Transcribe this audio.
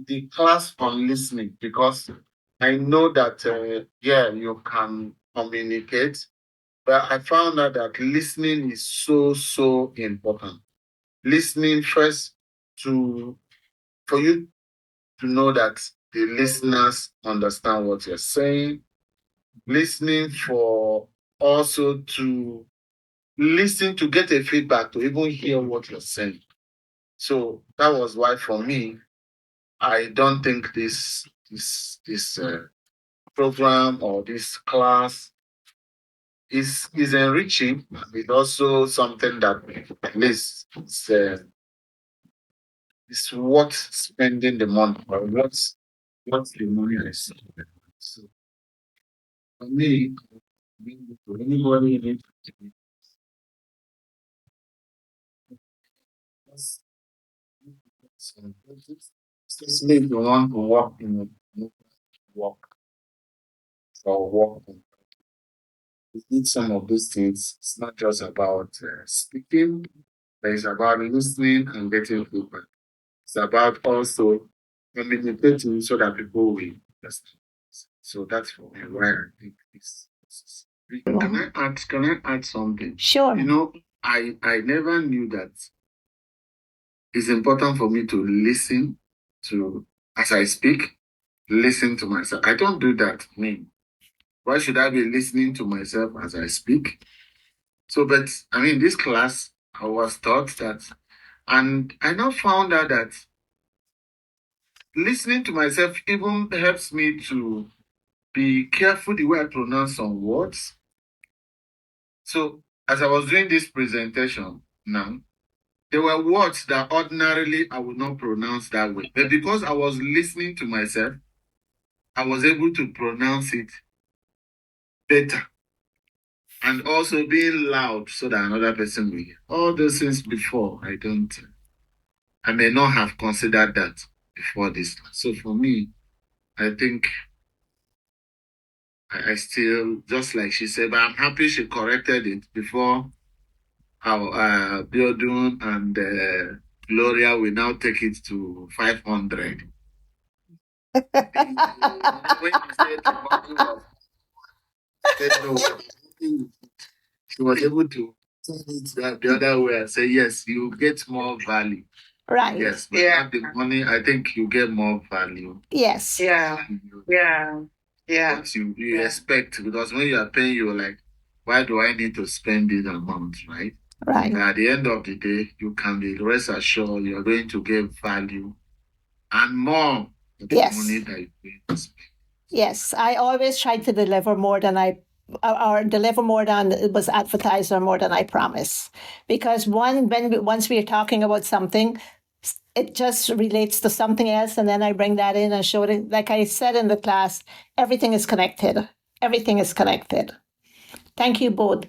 the class on listening because I know that, you can communicate, but I found out that listening is so, so important. Listening first to for you to know that the listeners understand what you're saying. Listening for also to listen to get a feedback to even hear what you're saying. So that was why for me, I don't think this program or this class is enriching. It's also something that at least is worth spending the money or what's the money I spend. So for me, to anybody in it, just- especially if you want to work in a work or work. You need some of these things. It's not just about speaking, but it's about listening and getting feedback. It's about also communicating so that people will understand. So that's for me why I think this is. Can I add something? Sure. I never knew that it's important for me to listen to as I speak, listen to myself. I don't do that. Why should I be listening to myself as I speak? So, but I mean, this class, I was taught that, and I now found out that listening to myself even helps me to be careful the way I pronounce some words. So, as I was doing this presentation now, there were words that ordinarily I would not pronounce that way. But because I was listening to myself, I was able to pronounce it better. And also being loud so that another person will hear. All those things before, I may not have considered that before this. So for me, I think I still, just like she said, but I'm happy she corrected it before how Biodun and Gloria will now take it to 500. When you said the money was, said no, she was able to turn it the other way and say, yes, you get more value. Right. Yes, but not the money. I think you get more value. Yes. Yeah. Yeah. Yeah. What you expect, because when you are paying, you're like, why do I need to spend this amount, right? Right. At the end of the day, you can be rest assured you're going to get value and more for the Yes. money that you're going to spend. Yes, I always try to deliver more than or deliver more than it was advertised or more than I promise. Because once we are talking about something, it just relates to something else, and then I bring that in and show it. Like I said in the class, everything is connected. Everything is connected. Thank you both.